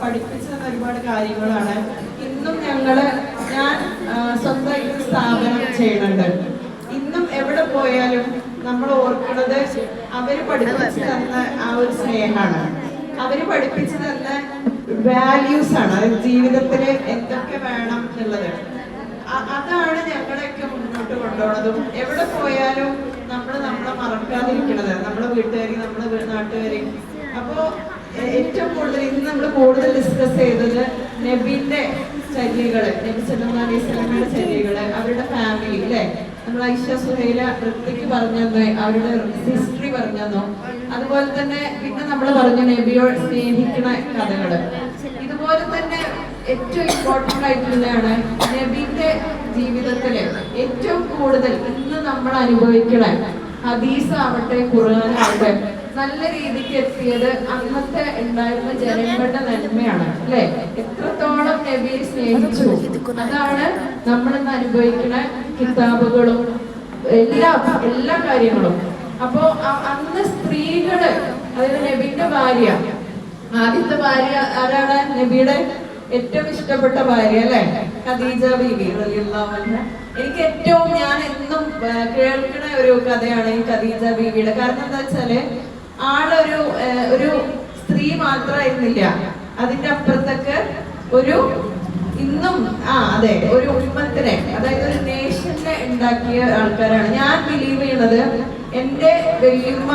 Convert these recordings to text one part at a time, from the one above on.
പഠിപ്പിച്ച ഒരുപാട് കാര്യങ്ങളാണ്. ഇന്നും ഞാൻ സ്വന്തമായിട്ട് സ്ഥാപനം ചെയ്യുന്നുണ്ട്. ഇന്നും എവിടെ പോയാലും നമ്മൾ ഓർക്കുന്നത് അവര് പഠിപ്പിച്ചു തന്ന ആ ഒരു സ്നേഹമാണ്, അവര് പഠിപ്പിച്ചു തന്ന വാല്യൂസ് ആണ്, ജീവിതത്തിൽ എന്തൊക്കെ വേണം എന്നുള്ളത്. അതാണ് ഞങ്ങളെയൊക്കെ മുന്നോട്ട് കൊണ്ടുപോകുന്നതും. എവിടെ പോയാലും നമ്മളെ മറക്കാതിരിക്കണത്, നമ്മളെ വീട്ടുകാരി, നമ്മളെ നാട്ടുകാരി. അപ്പോ ഏറ്റവും കൂടുതൽ ഇന്ന് നമ്മൾ കൂടുതൽ ഡിസ്കസ് ചെയ്തത് നബിന്റെ ചര്യകള്, നബി സല്ലല്ലാഹു അലൈഹി വസല്ലമയുടെ ചര്യകള്, അവരുടെ ഫാമിലി അല്ലെ. നമ്മൾ ഐഷ സുഹൈല വൃത്തിക്ക് പറഞ്ഞു, അവരുടെ ഹിസ്റ്ററി പറഞ്ഞു. അതുപോലെ തന്നെ പിന്നെ നമ്മൾ പറഞ്ഞു നബിയോട് സ്നേഹിക്കുന്ന കഥകള്. ഇതുപോലെ തന്നെ ഏറ്റവും ഇമ്പോർട്ടൻ്റ് ആയിട്ടുള്ളതാണ് നബിന്റെ ജീവിതത്തില് ഏറ്റവും കൂടുതൽ ഇന്ന് നമ്മൾ അനുഭവിക്കണ ഹദീസ് ആവട്ടെ ഖുർആനാവട്ടെ നല്ല രീതിക്ക് എത്തിയത് അന്നത്തെ ഉണ്ടായിരുന്ന ജനങ്ങളുടെ നന്മയാണ് അല്ലെ. എത്രത്തോളം നബിയെ സ്നേഹിച്ചു, അതാണ് നമ്മളിന്ന് അനുഭവിക്കുന്ന കിതാബുകളും എല്ലാ കാര്യങ്ങളും. അപ്പോ അന്ന് സ്ത്രീകള്, അതായത് നബിന്റെ ഭാര്യ, ആദ്യത്തെ ഭാര്യ ആരാണ്? നബിയുടെ ഏറ്റവും ഇഷ്ടപ്പെട്ട ഭാര്യ അല്ലെ, ഖദീജ ബീവി റളിയല്ലാഹു അൻഹ. എനിക്ക് ഏറ്റവും ഞാൻ എന്നും കേൾക്കുന്ന ഒരു കഥയാണ് ഈ ഖദീജ ബീവിയുടെ. കാരണം എന്താ വെച്ചാല് ഒരു സ്ത്രീ മാത്രമായിരുന്നില്ല, അതിന്റെ അപ്പുറത്തൊക്കെ ഒരു ഇന്നും അതെ ഒരു ഉമ്മത്തിനെ, അതായത് ഒരു നേഷനെ ഉണ്ടാക്കിയ ആൾക്കാരാണ്. ഞാൻ ബിലീവ് ചെയ്യണത് എന്റെ വല്യമ്മ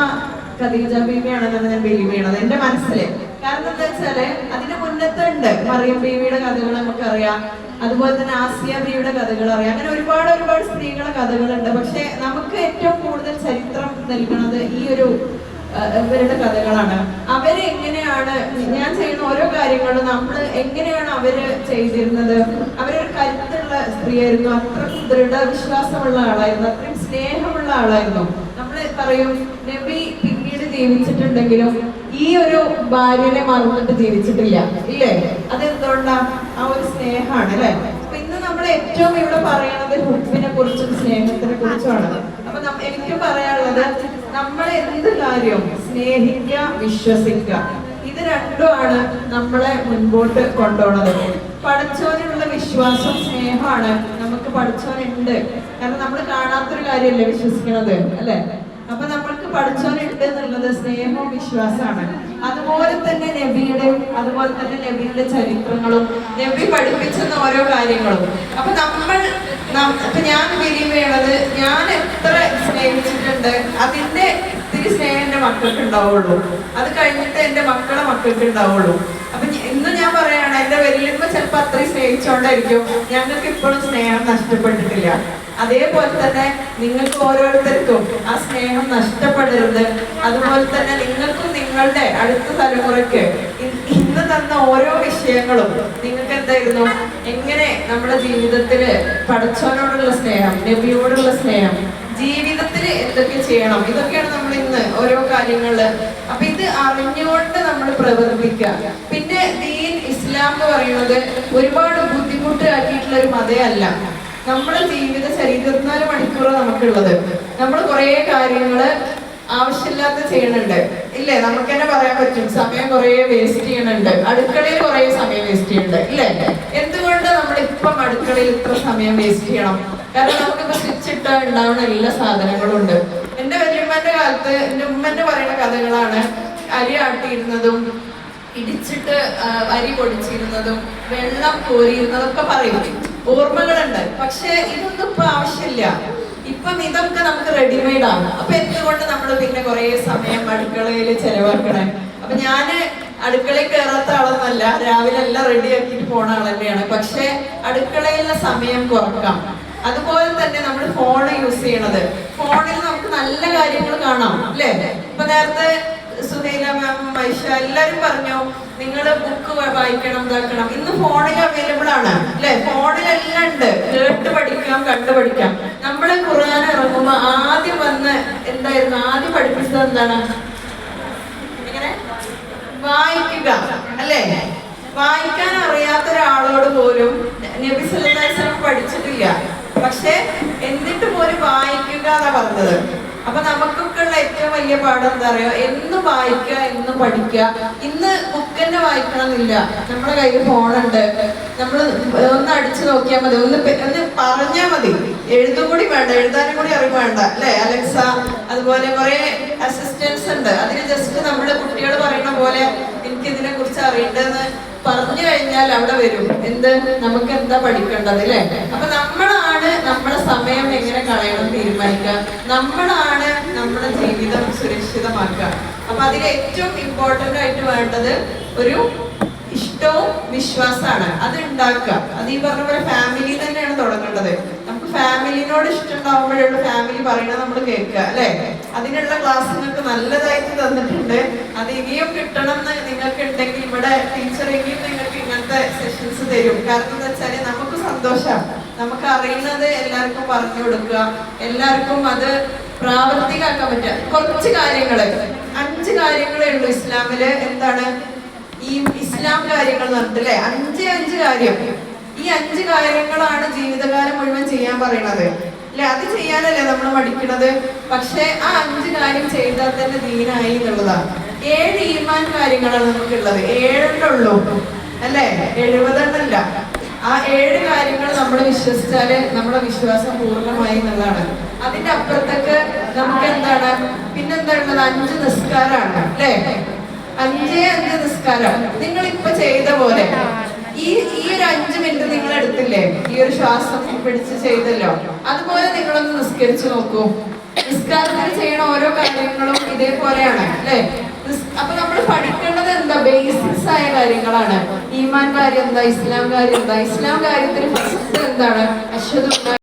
ഖദീജ ബീവിയാണെന്നാണ് ഞാൻ ബിലീവ് ചെയ്യണത് എന്റെ മനസ്സില്. കാരണം എന്താ വെച്ചാല് അതിന് മുന്നത്തെ ഉണ്ട് മറിയം ബീവിയുടെ കഥകൾ നമുക്കറിയാം, അതുപോലെ തന്നെ ആസിയ ബീവിയുടെ കഥകൾ അറിയാം. അങ്ങനെ ഒരുപാട് സ്ത്രീകളുടെ കഥകളുണ്ട്. പക്ഷെ നമുക്ക് ഏറ്റവും കൂടുതൽ ചരിത്രം നൽകുന്നത് ഈ ഇവരുടെ കഥകളാണ്. അവര് എങ്ങനെയാണ്, ഞാൻ ചെയ്യുന്ന ഓരോ കാര്യങ്ങളും നമ്മൾ എങ്ങനെയാണ് അവര് ചെയ്തിരുന്നത്. അവരൊരു കരുത്തുള്ള സ്ത്രീയായിരുന്നു, അത്രയും ദൃഢവിശ്വാസമുള്ള ആളായിരുന്നു, അത്രയും സ്നേഹമുള്ള ആളായിരുന്നു. നമ്മൾ പറയും നബി പിന്നീട് ജീവിച്ചിട്ടുണ്ടെങ്കിലും ഈ ഒരു ഭാര്യനെ മറന്നിട്ട് ജീവിച്ചിട്ടില്ല ഇല്ലേ. അതെന്തുകൊണ്ടാ? ആ ഒരു സ്നേഹമാണ് അല്ലെ. അപ്പൊ ഇന്ന് നമ്മൾ ഏറ്റവും ഇവിടെ പറയണത് ഹുബ്ബിനെ കുറിച്ചും സ്നേഹത്തിനെ കുറിച്ചുമാണ്. അപ്പൊ എനിക്ക് പറയാനുള്ളത്, നമ്മൾ എന്ത് കാര്യവും സ്നേഹിക്കുക, വിശ്വസിക്കുക, ഇത് രണ്ടുമാണ് നമ്മളെ മുൻപോട്ട് കൊണ്ടുപോകുന്നത്. പഠിച്ചവനുള്ള വിശ്വാസം സ്നേഹമാണ്. നമുക്ക് പഠിച്ചവനുണ്ട്, കാരണം നമ്മൾ കാണാത്തൊരു കാര്യമല്ലേ വിശ്വസിക്കണത് അല്ലെ. അപ്പൊ നമ്മൾക്ക് പഠിച്ചവനുണ്ട് എന്നുള്ളത് സ്നേഹവും വിശ്വാസമാണ്. അതുപോലെ തന്നെ അതുപോലെ തന്നെ നബിയുടെ ചരിത്രങ്ങളും നബി പഠിപ്പിച്ചെന്ന ഓരോ കാര്യങ്ങളും. അപ്പൊ ഞാൻ ബിലീവ് ചെയ്യണത്, ഞാൻ എത്ര സ്നേഹിച്ചിട്ടുണ്ട് അതിന്റെ ഇത്തിരി സ്നേഹം എന്റെ മക്കൾക്ക് ഉണ്ടാവുള്ളൂ, അത് കഴിഞ്ഞിട്ട് എന്റെ മക്കൾക്ക് ഉണ്ടാവുള്ളൂ. അപ്പൊ ഇന്ന് ഞാൻ പറയാണ്, എന്റെ വല്യമ്മ ചിലപ്പോ അത്രയും സ്നേഹിച്ചോണ്ടായിരിക്കും ഞങ്ങൾക്ക് ഇപ്പോഴും സ്നേഹം നഷ്ടപ്പെട്ടിട്ടില്ല. അതേപോലെ തന്നെ നിങ്ങൾക്ക് ഓരോരുത്തർക്കും ആ സ്നേഹം നഷ്ടപ്പെടരുത്. അതുപോലെ തന്നെ നിങ്ങൾക്കും നിങ്ങളുടെ അടുത്ത തലമുറയ്ക്ക് ഇന്ന് തന്ന ഓരോ വിഷയങ്ങളും നിങ്ങൾക്ക് എന്തായിരുന്നു, എങ്ങനെ നമ്മുടെ ജീവിതത്തില് പഠിച്ചവനോടുള്ള സ്നേഹം, നബിയോടുള്ള സ്നേഹം, ജീവിതത്തിൽ എന്തൊക്കെ ചെയ്യണം, ഇതൊക്കെയാണ് നമ്മൾ ഇന്ന് ഓരോ കാര്യങ്ങളില്. അപ്പൊ ഇത് അറിഞ്ഞുകൊണ്ട് നമ്മൾ പ്രവർത്തിക്കുക. പിന്നെ ദീൻ ഇസ്ലാം എന്ന് പറയുന്നത് ഒരുപാട് ബുദ്ധിമുട്ടാക്കിയിട്ടുള്ള ഒരു മതമല്ല. നമ്മുടെ ചരിത്രം 24 മണിക്കൂർ നമുക്കുള്ളത്. നമ്മൾ കുറെ കാര്യങ്ങള് ആവശ്യമില്ലാത്ത ചെയ്യണുണ്ട് ഇല്ലേ. നമുക്ക് തന്നെ പറയാൻ പറ്റും, സമയം കുറെ വേസ്റ്റ് ചെയ്യണുണ്ട്, അടുക്കളയിൽ കുറെ സമയം വേസ്റ്റ് ചെയ്യുന്നുണ്ട് ഇല്ലേ. എന്തുകൊണ്ട് നമ്മൾ ഇപ്പം അടുക്കളയിൽ ഇത്ര സമയം വേസ്റ്റ് ചെയ്യണം? കാരണം നമുക്കിപ്പോ സ്വിച്ച് ഇട്ടാ ഉണ്ടാവുന്ന എല്ലാ സാധനങ്ങളും ഉണ്ട്. എന്റെ വല്യമ്മന്റെ കാലത്ത് എന്റെ ഉമ്മന്റെ പറയുന്ന കഥകളാണ്. അരി ആട്ടിയിരുന്നതും ഇടിച്ചിട്ട് അരി പൊടിച്ചിരുന്നതും വെള്ളം കോരിയിരുന്നതൊക്കെ പറയും, ഓർമ്മകളുണ്ട്. പക്ഷെ ഇതൊന്നും ഇപ്പൊ ആവശ്യമില്ല. ഇപ്പം ഇതൊക്കെ നമുക്ക് റെഡിമെയ്ഡ് ആണ്. അപ്പൊ എന്തുകൊണ്ട് നമ്മൾ പിന്നെ കുറെ സമയം അടുക്കളയിൽ ചെലവാക്കണേ? അപ്പൊ ഞാന് അടുക്കളയിൽ കയറാത്ത ആളൊന്നല്ല, രാവിലെ എല്ലാം റെഡി ആക്കിയിട്ട് പോണ ആൾ തന്നെയാണ്. പക്ഷെ അടുക്കളയിലെ സമയം കുറക്കാം. അതുപോലെ തന്നെ നമ്മൾ ഫോൺ യൂസ് ചെയ്യണത്, ഫോണിൽ നമുക്ക് നല്ല കാര്യങ്ങൾ കാണാം അല്ലേ. ഇപ്പൊ നേരത്തെ സുഹൈല മാം, ഐഷ എല്ലാരും പറഞ്ഞു നിങ്ങൾ ബുക്ക് വായിക്കണം, ഇതാക്കണം. ഇന്ന് ഫോണിൽ അവൈലബിൾ ആണ് അല്ലെ. ഫോണിലെല്ലാം ഉണ്ട്, കേട്ട് പഠിക്കാം, കണ്ടു പഠിക്കാം. നമ്മളെ ഖുർആൻ ഇറങ്ങുമ്പോ ആദ്യം ആദ്യം പഠിപ്പിച്ചത് എന്താണ്? ഇങ്ങനെ വായിക്കുക അല്ലേ. വായിക്കാൻ അറിയാത്ത ഒരാളോട് പോലും നബി സല്ലല്ലാഹു അലൈഹി വസല്ലം പഠിച്ചിട്ടില്ല. പക്ഷെ എന്നിട്ട് പോലും വായിക്കുക എന്നാ പറഞ്ഞത്. അപ്പൊ നമുക്കൊക്കെ ഉള്ള ഏറ്റവും വലിയ പാഠം എന്താ പറയുക, എന്നും വായിക്കുക, എന്നും പഠിക്കുക. ഇന്ന് ബുക്ക് തന്നെ വായിക്കണം എന്നില്ല, നമ്മുടെ കയ്യിൽ ഫോണുണ്ട്, നമ്മൾ ഒന്ന് അടിച്ചു നോക്കിയാൽ മതി, ഒന്ന് പറഞ്ഞാൽ മതി, എഴുതും കൂടി വേണ്ട, എഴുതാനും കൂടി അറിവ് വേണ്ട അല്ലെ. അലക്സ അതുപോലെ കുറെ അസിസ്റ്റൻസ് ഉണ്ട്, അതിന് ജസ്റ്റ് നമ്മുടെ കുട്ടികൾ പറയുന്ന പോലെ എനിക്ക് ഇതിനെ കുറിച്ച് അറിയേണ്ടതെന്ന് പറഞ്ഞു കഴിഞ്ഞാൽ അവിടെ വരും. എന്ത്, നമുക്ക് എന്താ പഠിക്കേണ്ടത് അല്ലേ. അപ്പൊ നമ്മളാണ് നമ്മുടെ സമയം എങ്ങനെ കളയണം തീരുമാനിക്കുക, നമ്മളാണ് നമ്മുടെ ജീവിതം സുരക്ഷിതമാക്കുക. അപ്പൊ അതിൽ ഏറ്റവും ഇമ്പോർട്ടന്റ് ആയിട്ട് വേണ്ടത് ഒരു ഇഷ്ടവും വിശ്വാസമാണ്. അത് ഉണ്ടാക്കുക. അത് ഈ പറഞ്ഞ പോലെ ഫാമിലി തന്നെയാണ് തുടങ്ങേണ്ടത്. നമുക്ക് ഫാമിലിനോട് ഇഷ്ടം ഉണ്ടാവുമ്പോഴുള്ള ഫാമിലി പറയുന്നത് നമ്മൾ കേൾക്കുക അല്ലെ. അതിനുള്ള ക്ലാസ് നിങ്ങൾക്ക് നല്ലതായിട്ട് തന്നിട്ടുണ്ട്. അത് ഇനിയും കിട്ടണം എന്ന് നിങ്ങൾക്ക് ഉണ്ടെങ്കിൽ ഇവിടെ ടീച്ചർ ഇനിയും നിങ്ങൾക്ക് ഇങ്ങനത്തെ സെഷൻസ് തരും. കാരണം എന്താ വെച്ചാല് നമുക്ക് സന്തോഷം, നമുക്ക് അറിയുന്നത് എല്ലാവർക്കും പറഞ്ഞു കൊടുക്കുക, എല്ലാവർക്കും അത് പ്രാവർത്തികമാക്കാൻ പറ്റുക. കുറച്ച് കാര്യങ്ങള്, 5 കാര്യങ്ങളേ ഉള്ളൂ ഇസ്ലാമില്. എന്താണ് ഈ ഇസ്ലാം കാര്യങ്ങൾ പറഞ്ഞിട്ടല്ലേ, 5 കാര്യം. ഈ 5 കാര്യങ്ങളാണ് ജീവിതകാലം മുഴുവൻ ചെയ്യാൻ പറയുന്നത് അല്ലെ. അത് ചെയ്യാനല്ലേ നമ്മൾ മടിക്കണത്. പക്ഷെ ആ 5 കാര്യം ചെയ്താൽ തന്നെ ദീനായി എന്നുള്ളതാണ്. 7 ഈമാൻ കാര്യങ്ങളാണ് നമുക്കുള്ളത്, 7 ഉള്ളൂ അല്ലെ, 70 ആ 7 കാര്യങ്ങൾ നമ്മൾ വിശ്വസിച്ചാല് നമ്മുടെ വിശ്വാസം പൂർണ്ണമായി എന്നുള്ളതാണ്. അതിന്റെ അപ്പുറത്തേക്ക് നമുക്ക് എന്താണ് പിന്നെന്താ ഉള്ളത്, 5 നിസ്കാരമാണ് അല്ലെ. 5 നിസ്കാരം നിങ്ങൾ ഇപ്പൊ ചെയ്ത പോലെ ഈ ഒരു 5 മിനിറ്റ് നിങ്ങൾ എടുത്തില്ലേ, ഈ ഒരു ശ്വാസം പിടിച്ച് ചെയ്തല്ലോ, അതുപോലെ നിങ്ങളൊന്ന് നിസ്കരിച്ചു നോക്കൂ. നിസ്കാരത്തിൽ ചെയ്യണ ഓരോ കാര്യങ്ങളും ഇതേപോലെയാണ് അല്ലെ. അപ്പൊ നമ്മൾ പഠിക്കേണ്ടത് എന്താ, ബേസിക്സ് ആയ കാര്യങ്ങളാണ്. ഈമാൻ കാര്യം എന്താ, ഇസ്ലാം കാര്യം എന്താ. ഇസ്ലാം കാര്യത്തിൽ ഫസ്റ്റ് എന്താണ്, അശ്ഹദു